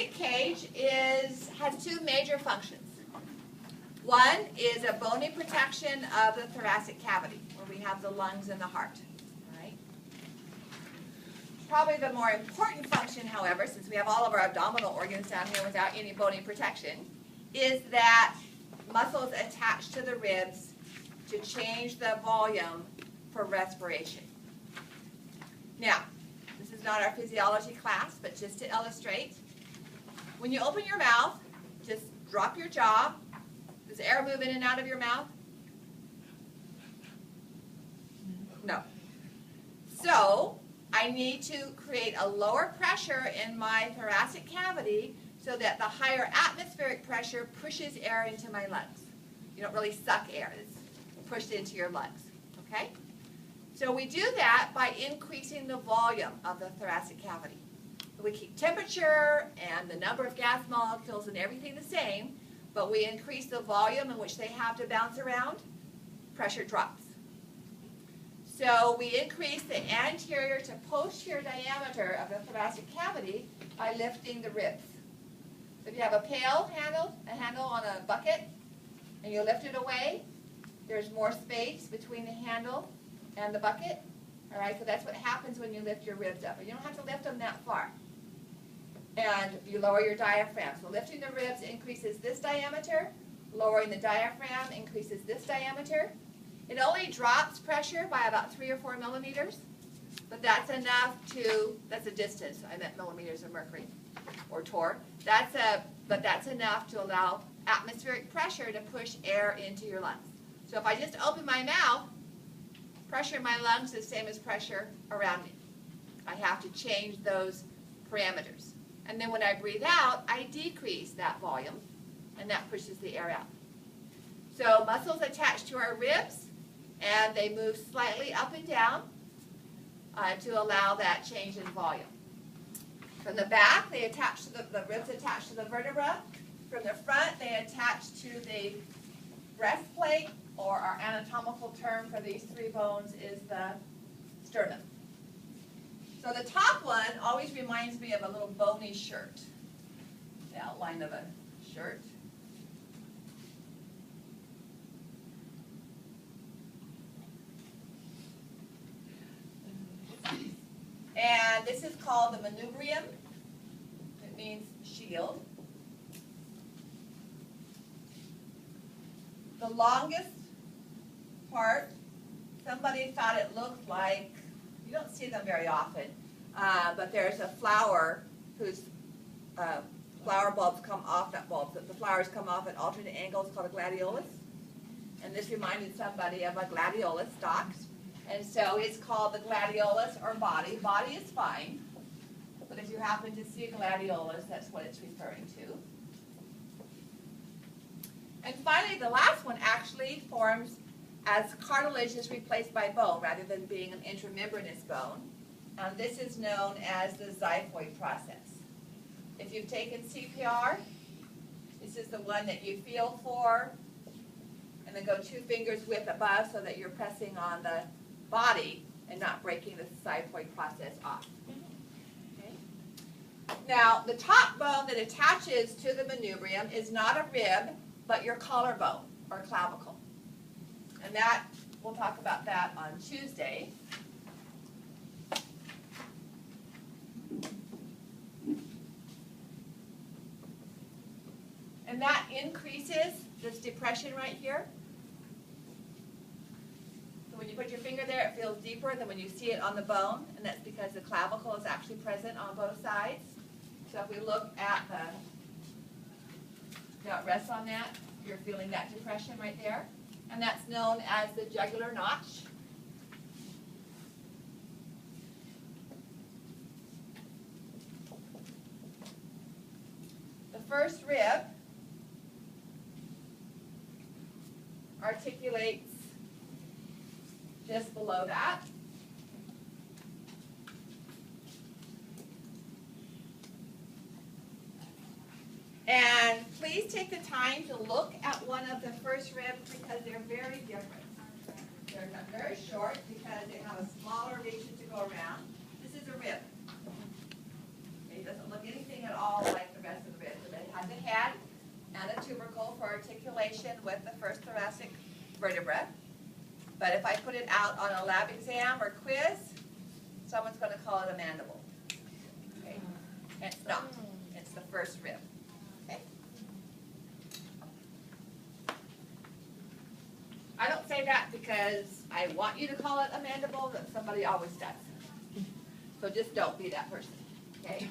thoracic cage has two major functions. One is a bony protection of the thoracic cavity, where we have the lungs and the heart. All right? Probably the more important function, however, since we have all of our abdominal organs down here without any bony protection, is that muscles attach to the ribs to change the volume for respiration. Now, this is not our physiology class, but just to illustrate, when you open your mouth, just drop your jaw. Does air move in and out of your mouth? No. So, I need to create a lower pressure in my thoracic cavity so that the higher atmospheric pressure pushes air into my lungs. You don't really suck air, it's pushed into your lungs. Okay? So we do that by increasing the volume of the thoracic cavity. We keep temperature and the number of gas molecules and everything the same, but we increase the volume in which they have to bounce around, pressure drops. So we increase the anterior to posterior diameter of the thoracic cavity by lifting the ribs. So if you have a pail handle, a handle on a bucket, and you lift it away, there's more space between the handle and the bucket. All right, so that's what happens when you lift your ribs up. But you don't have to lift them that far. And you lower your diaphragm. So lifting the ribs increases this diameter. Lowering the diaphragm increases this diameter. It only drops pressure by about 3 or 4 millimeters. But that's enough to, that's a distance. I meant millimeters of mercury or torr. But that's enough to allow atmospheric pressure to push air into your lungs. So if I just open my mouth, pressure in my lungs is the same as pressure around me. I have to change those parameters. And then when I breathe out, I decrease that volume, and that pushes the air out. So muscles attach to our ribs, and they move slightly up and down to allow that change in volume. From the back, they attach to the ribs attach to the vertebra. From the front, they attach to the breastplate, or our anatomical term for these three bones is the sternum. So the top one always reminds me of a little bony shirt, the outline of a shirt. And this is called the manubrium. It means shield. The longest part, somebody thought it looked like, you don't see them very often, but there's a flower whose flower bulbs come off, not bulbs, but the flowers come off at alternate angles called a gladiolus. And this reminded somebody of a gladiolus stalk. And so it's called the gladiolus or body. Body is fine, but if you happen to see a gladiolus, that's what it's referring to. And finally, the last one actually forms as cartilage is replaced by bone rather than being an intramembranous bone. This is known as the xiphoid process. If you've taken CPR, this is the one that you feel for, and then go 2 fingers width above so that you're pressing on the body and not breaking the xiphoid process off. Okay. Now, the top bone that attaches to the manubrium is not a rib, but your collarbone or clavicle. And that, we'll talk about that on Tuesday. And that increases this depression right here. So when you put your finger there, it feels deeper than when you see it on the bone, and that's because the clavicle is actually present on both sides. So if we look at now it rests on that, you're feeling that depression right there. And that's known as the jugular notch. The first rib articulates just below that. And please take the time to look at one of the first ribs because they're very different. They're very short because they have a smaller region to go around. This is a rib. It doesn't look anything at all like the rest with the first thoracic vertebra. But if I put it out on a lab exam or quiz, someone's going to call it a mandible. Okay? And it's not. It's the first rib. Okay? I don't say that because I want you to call it a mandible, but somebody always does. So just don't be that person. Okay?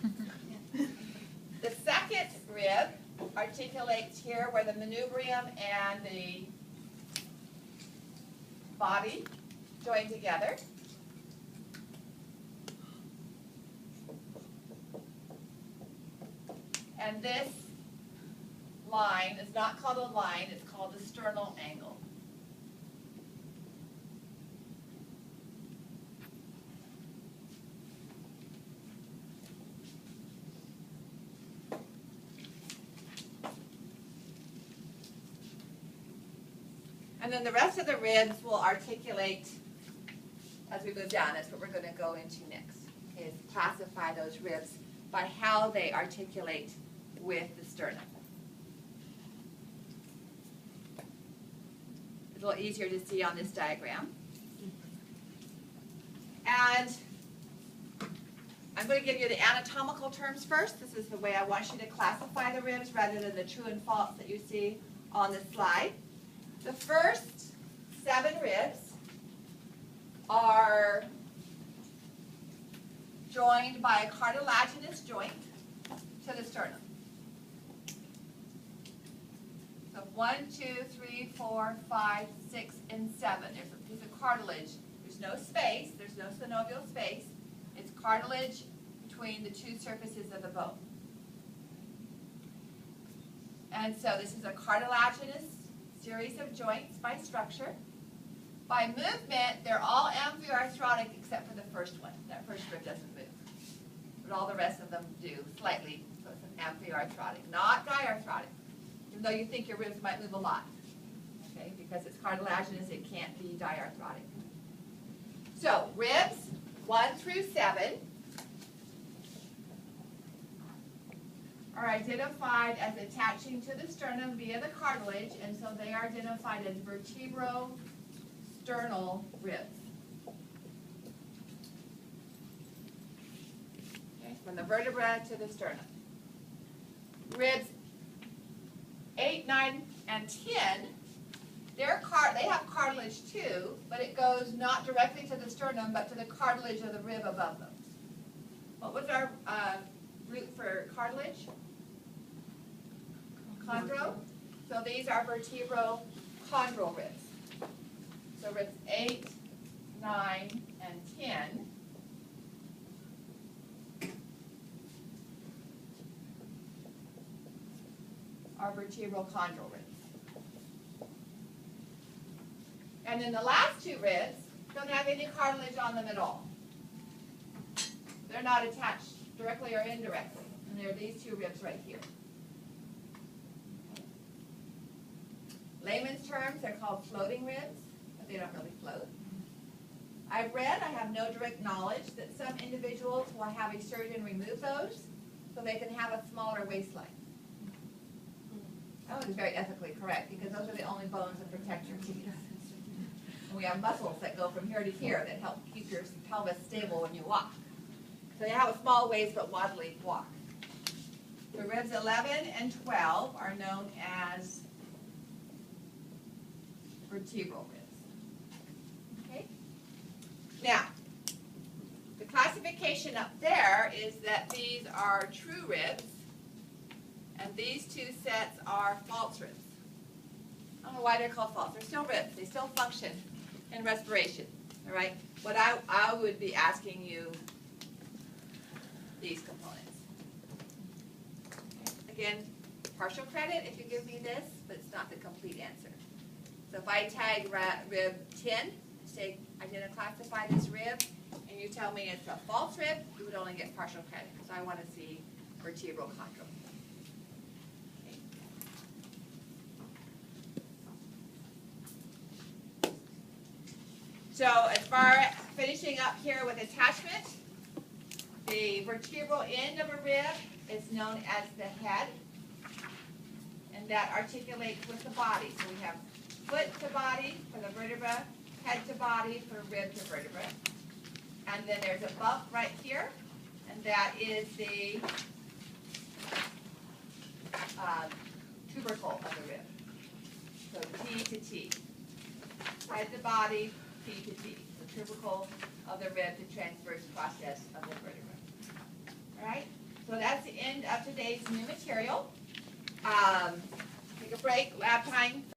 The second rib articulates here where the manubrium and the body join together. And this line is not called a line, it's called the sternal angle. And then the rest of the ribs will articulate as we move down. That's what we're going to go into next, is classify those ribs by how they articulate with the sternum. It's a little easier to see on this diagram. And I'm going to give you the anatomical terms first. This is the way I want you to classify the ribs rather than the true and false that you see on the slide. The first 7 ribs are joined by a cartilaginous joint to the sternum. So 1, 2, 3, 4, 5, 6, and 7. There's a piece of cartilage. There's no space. There's no synovial space. It's cartilage between the two surfaces of the bone. And so this is a cartilaginous series of joints by structure. By movement, they're all amphiarthrotic except for the first one. That first rib doesn't move. But all the rest of them do, slightly. So it's an amphiarthrotic, not diarthrotic. Even though you think your ribs might move a lot. Okay, because it's cartilaginous, it can't be diarthrotic. So, ribs 1 through 7 are identified as attaching to the sternum via the cartilage, and so they are identified as vertebro-sternal ribs. Okay, from the vertebra to the sternum. Ribs 8, 9, and 10, they have cartilage too, but it goes not directly to the sternum, but to the cartilage of the rib above them. What was our root for cartilage? Chondro. So these are vertebrochondral ribs. So ribs 8, 9, and 10 are vertebrochondral ribs. And then the last 2 ribs don't have any cartilage on them at all. They're not attached directly or indirectly. And they're these 2 ribs right here. Layman's terms, they're called floating ribs, but they don't really float. I've read, I have no direct knowledge, that some individuals will have a surgeon remove those so they can have a smaller waistline. That was very ethically correct because those are the only bones that protect your teeth. And we have muscles that go from here to here that help keep your pelvis stable when you walk. So you have a small waist but waddly walk. The ribs 11 and 12 are known as vertebral ribs. Okay? Now, the classification up there is that these are true ribs, and these 2 sets are false ribs. I don't know why they're called false. They're still ribs. They still function in respiration. All right? But I would be asking you these components. Okay. Again, partial credit if you give me this, but it's not the complete answer. So if I tag rib 10, say I'm going to classify this rib, and you tell me it's a false rib, you would only get partial credit because I want to see vertebrochondral. Okay. So as far as finishing up here with attachment, the vertebral end of a rib is known as the head, and that articulates with the body. So we have foot to body for the vertebra, head to body for rib to vertebra. And then there's a bump right here, and that is the tubercle of the rib. So T to T. Head to body, T to T. The tubercle of the rib, the transverse process of the vertebra. All right? So that's the end of today's new material. Take a break, lab time.